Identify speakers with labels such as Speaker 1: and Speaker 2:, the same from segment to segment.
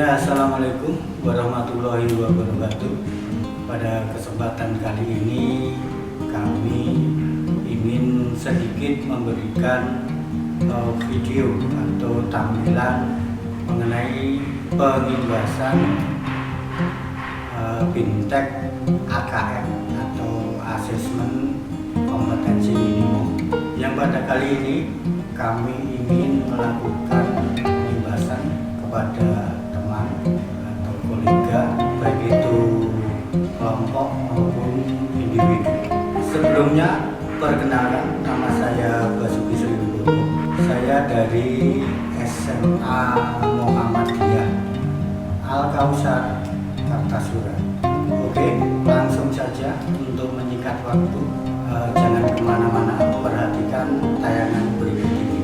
Speaker 1: Ya, assalamualaikum warahmatullahi wabarakatuh. Pada kesempatan kali ini kami ingin sedikit memberikan video atau tampilan mengenai pengimbasan BINTEK AKM atau asesmen kompetensi minimum, yang pada kali ini kami ingin melakukan pengimbasan kepada teman atau kolega, baik itu kelompok maupun individu. Sebelumnya, perkenalkan, nama saya Basuki Sri Wibowo. Saya dari SMA Muhammadiyah Al-Kausar Kartasura. Oke, langsung saja untuk menyingkat waktu, jangan kemana-mana, perhatikan tayangan berikut ini.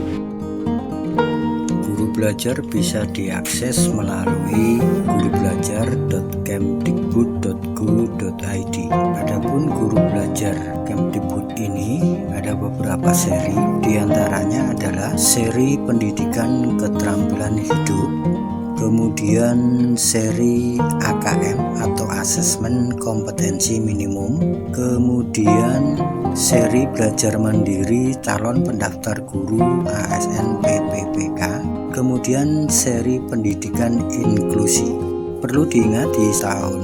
Speaker 2: Guru belajar bisa diakses melalui gurubelajar.kemdikbud.go.id. Adapun guru belajar Kemdikbud ini ada beberapa seri, diantaranya adalah seri pendidikan keterampilan hidup, kemudian seri AKM atau asesmen kompetensi minimum, kemudian seri belajar mandiri calon pendaftar guru ASN PPPK, kemudian seri pendidikan inklusi. Perlu diingat di tahun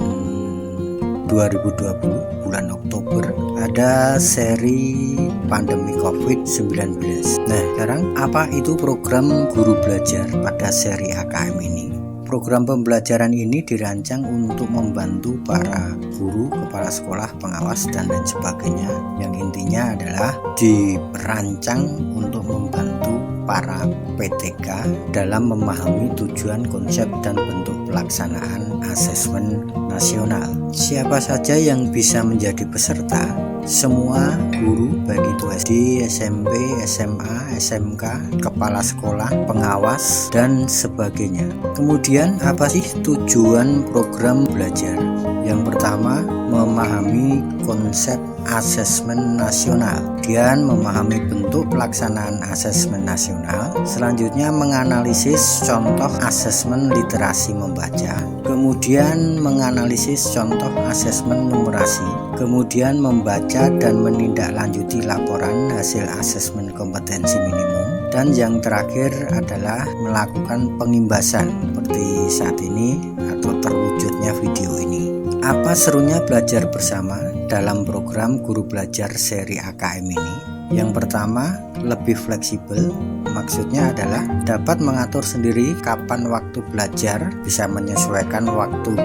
Speaker 2: 2020 bulan Oktober ada seri pandemi COVID-19. Nah, sekarang apa itu program guru belajar pada seri AKM ini? Program pembelajaran ini dirancang untuk membantu para guru, kepala sekolah, pengawas, dan lain sebagainya. Yang intinya adalah dirancang untuk membantu para PTK dalam memahami tujuan, konsep, dan bentuk pelaksanaan asesmen nasional. Siapa saja yang bisa menjadi peserta? Semua guru, baik itu SD, SMP, SMA, SMK, kepala sekolah, pengawas, dan sebagainya. Kemudian apa sih tujuan program belajar? Yang pertama, memahami konsep asesmen nasional, kemudian memahami bentuk pelaksanaan asesmen nasional, selanjutnya menganalisis contoh asesmen literasi membaca, kemudian menganalisis contoh asesmen numerasi, kemudian membaca dan menindaklanjuti laporan hasil asesmen kompetensi minimum, dan yang terakhir adalah melakukan pengimbasan seperti saat ini atau terwujudnya video ini. Apa serunya belajar bersama dalam program guru belajar seri AKM ini? Yang pertama, lebih fleksibel. Maksudnya adalah dapat mengatur sendiri kapan waktu belajar, bisa menyesuaikan waktu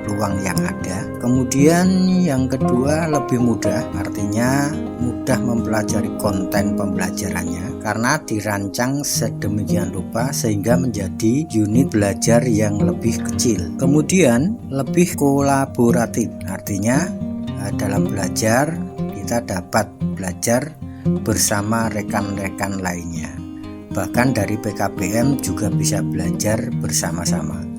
Speaker 2: luang yang ada. Kemudian yang kedua, lebih mudah, artinya mudah mempelajari konten pembelajarannya karena dirancang sedemikian rupa sehingga menjadi unit belajar yang lebih kecil. Kemudian lebih kolaboratif, artinya dalam belajar kita dapat belajar bersama rekan-rekan lainnya. Bahkan dari PKBM juga bisa belajar bersama-sama.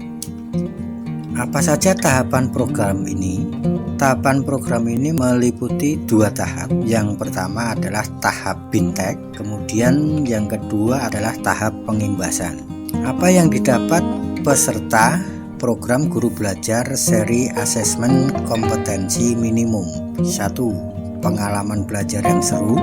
Speaker 2: Apa saja tahapan program ini? Tahapan program ini meliputi dua tahap. Yang pertama adalah tahap BINTEK, kemudian yang kedua adalah tahap pengimbasan. Apa yang didapat peserta program guru belajar seri asesmen kompetensi minimum? 1. Pengalaman belajar yang seru.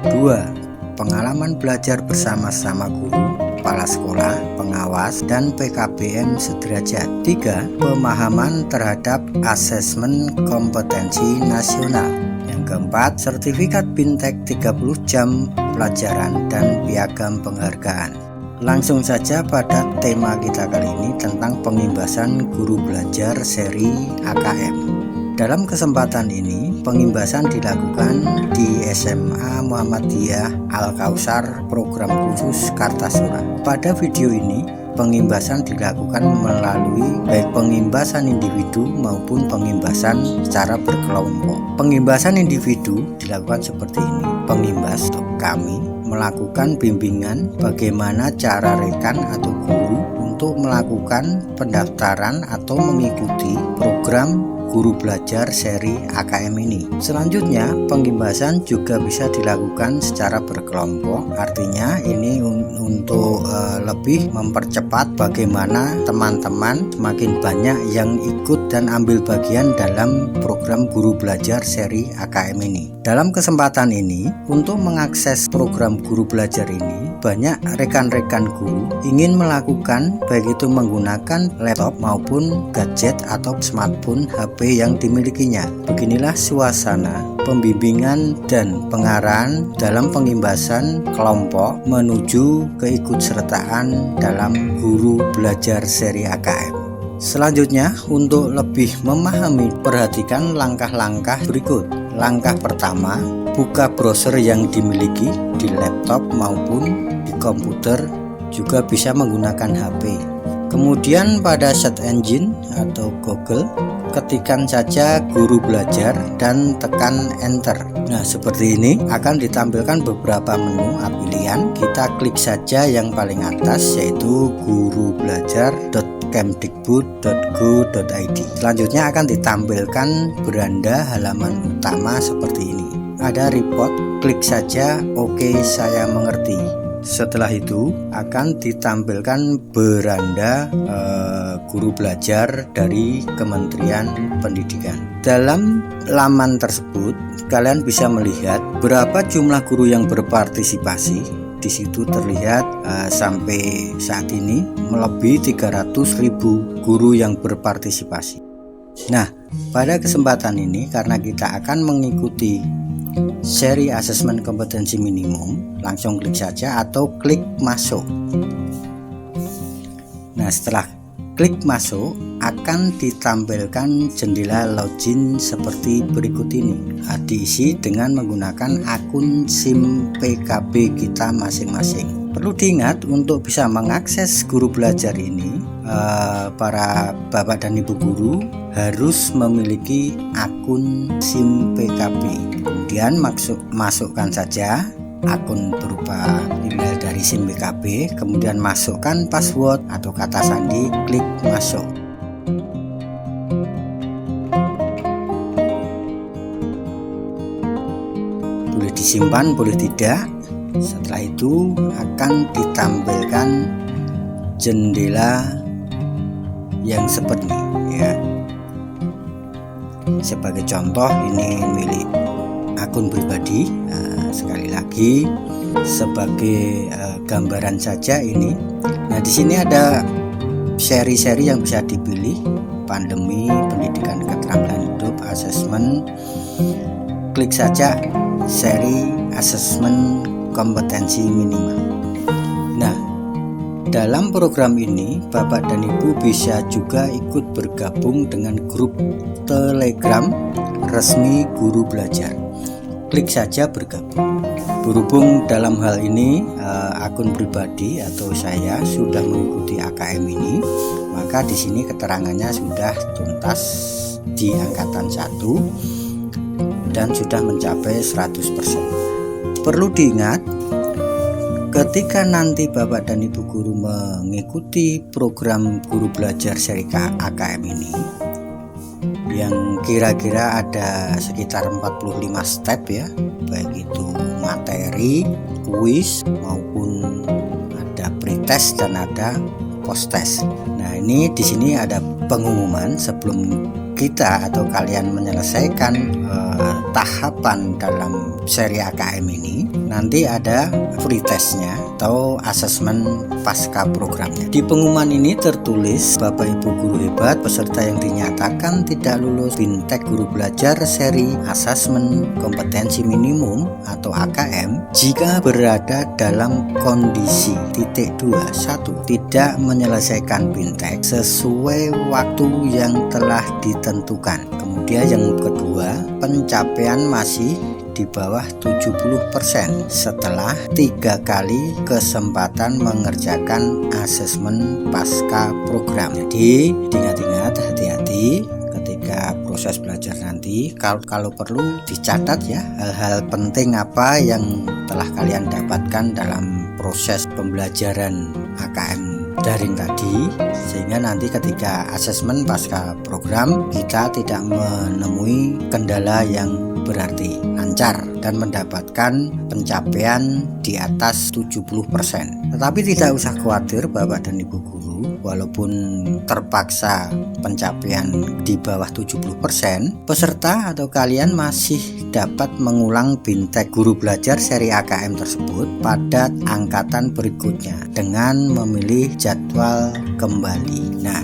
Speaker 2: 2. Pengalaman belajar bersama-sama guru, kepala sekolah, pengawas, dan PKBM sederajat. 3. Pemahaman terhadap asesmen kompetensi nasional. Yang keempat, sertifikat BINTEK 30 jam pelajaran dan piagam penghargaan. Langsung saja pada tema kita kali ini tentang pengimbasan guru belajar seri AKM. Dalam kesempatan ini, pengimbasan dilakukan di SMA Muhammadiyah Al-Kausar Program Khusus Kartasura. Pada video ini, pengimbasan dilakukan melalui baik pengimbasan individu maupun pengimbasan secara berkelompok. Pengimbasan individu dilakukan seperti ini. Pengimbas atau kami melakukan bimbingan bagaimana cara rekan atau guru untuk melakukan pendaftaran atau mengikuti program Guru Belajar seri AKM ini. Selanjutnya, pengimbasan juga bisa dilakukan secara berkelompok. Artinya ini untuk lebih mempercepat bagaimana teman-teman semakin banyak yang ikut dan ambil bagian dalam program Guru Belajar seri AKM ini. Dalam kesempatan ini, untuk mengakses program Guru Belajar ini, banyak rekan-rekan guru ingin melakukan baik itu menggunakan laptop maupun gadget atau smartphone HP yang dimilikinya. Beginilah suasana pembimbingan dan pengarahan dalam pengimbasan kelompok menuju keikutsertaan dalam Guru Belajar seri AKM. Selanjutnya, untuk lebih memahami, perhatikan langkah-langkah berikut. Langkah pertama, buka browser yang dimiliki di laptop maupun di komputer, juga bisa menggunakan HP. Kemudian pada search engine atau Google, ketikkan saja Guru Belajar dan tekan enter. Nah, seperti ini akan ditampilkan beberapa menu pilihan. Kita klik saja yang paling atas, yaitu gurubelajar.kemdikbud.go.id. Selanjutnya akan ditampilkan beranda halaman utama seperti ini. Ada report, klik saja oke, saya mengerti. Setelah itu akan ditampilkan beranda Guru Belajar dari Kementerian Pendidikan. Dalam laman tersebut kalian bisa melihat berapa jumlah guru yang berpartisipasi. Di situ terlihat sampai saat ini melebihi 300.000 guru yang berpartisipasi. Nah, pada kesempatan ini karena kita akan mengikuti seri asesmen kompetensi minimum, langsung klik saja atau klik masuk. Nah, setelah klik masuk akan ditampilkan jendela login seperti berikut ini. Diisi dengan menggunakan akun SIM PKB kita masing-masing. Perlu diingat, untuk bisa mengakses Guru Belajar ini, para bapak dan ibu guru harus memiliki akun SIM PKB. Kemudian masukkan saja akun berupa email dari SIM PKB, kemudian masukkan password atau kata sandi, klik masuk. Boleh disimpan, boleh tidak. Setelah itu akan ditampilkan jendela yang seperti ini, ya. Sebagai contoh, ini milik akun pribadi. Nah, sekali lagi sebagai gambaran saja ini. Nah, di sini ada seri-seri yang bisa dipilih: pandemi, pendidikan keterampilan hidup, asesmen. Klik saja seri asesmen kompetensi minimal. Nah, dalam program ini Bapak dan Ibu bisa juga ikut bergabung dengan grup Telegram resmi Guru Belajar. Klik saja bergabung. Berhubung dalam hal ini akun pribadi atau saya sudah mengikuti AKM ini, maka di sini keterangannya sudah tuntas di angkatan 1 dan sudah mencapai 100%. Perlu diingat, ketika nanti Bapak dan Ibu guru mengikuti program Guru Belajar seri AKM ini, yang kira-kira ada sekitar 45 step, ya, baik itu materi, kuis, maupun ada pretest dan ada post-test. Nah, ini di sini ada pengumuman sebelum kita atau kalian menyelesaikan tahapan dalam seri AKM ini, nanti ada free testnya atau asesmen pasca programnya. Di pengumuman ini tertulis, Bapak Ibu guru hebat peserta yang dinyatakan tidak lulus Bintek Guru Belajar seri asesmen kompetensi minimum atau AKM jika berada dalam kondisi titik 21 tidak menyelesaikan Bintek sesuai waktu yang telah ditentukan. Kemudian yang kedua, pencapaian masih di bawah 70% setelah 3 kali kesempatan mengerjakan asesmen pasca program. Jadi ingat-ingat, hati-hati ketika proses belajar nanti. Kalau perlu dicatat, ya, hal-hal penting apa yang telah kalian dapatkan dalam proses pembelajaran AKM daring tadi, sehingga nanti ketika asesmen pasca program kita tidak menemui kendala yang berarti, lancar dan mendapatkan pencapaian di atas 70%. Tetapi tidak usah khawatir Bapak dan Ibu guru, walaupun terpaksa pencapaian di bawah 70%, peserta atau kalian masih dapat mengulang bintek guru belajar seri AKM tersebut pada angkatan berikutnya dengan memilih jadwal kembali. Nah,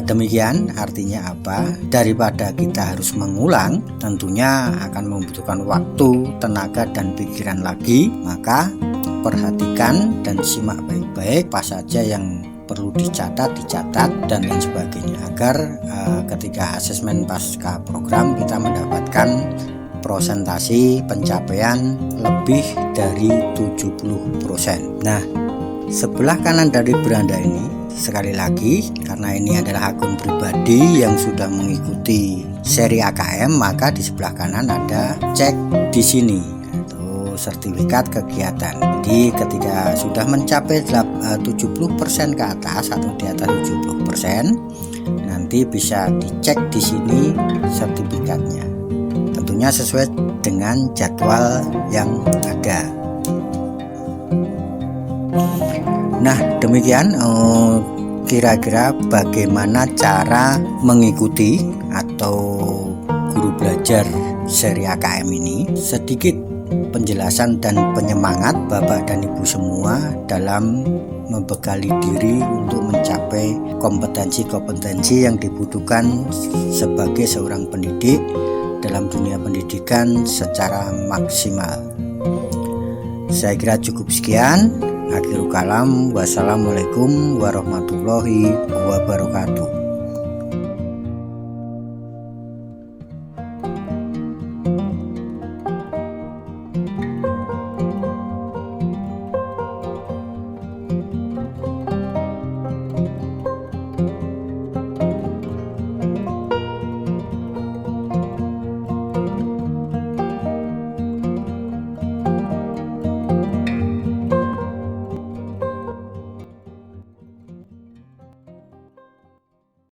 Speaker 2: demikian artinya apa? Daripada kita harus mengulang, tentunya akan membutuhkan waktu, tenaga, dan pikiran lagi. Maka perhatikan dan simak baik-baik apa saja yang perlu dicatat dan lain sebagainya, agar ketika asesmen pasca program kita mendapatkan prosentasi pencapaian lebih dari 70%. Nah, sebelah kanan dari beranda ini, sekali lagi karena ini adalah akun pribadi yang sudah mengikuti seri AKM, maka di sebelah kanan ada cek di sini atau sertifikat kegiatan. Jadi ketika sudah mencapai 70% ke atas atau di atas 70%, nanti bisa dicek di sini sertifikatnya. Tentunya sesuai dengan jadwal yang ada. Nah, demikian kira-kira bagaimana cara mengikuti atau guru belajar seri AKM ini. Sedikit penjelasan dan penyemangat Bapak dan Ibu semua dalam membekali diri untuk mencapai kompetensi-kompetensi yang dibutuhkan sebagai seorang pendidik dalam dunia pendidikan secara maksimal. Saya kira cukup sekian. Akhirul kalam, wassalamualaikum warahmatullahi wabarakatuh.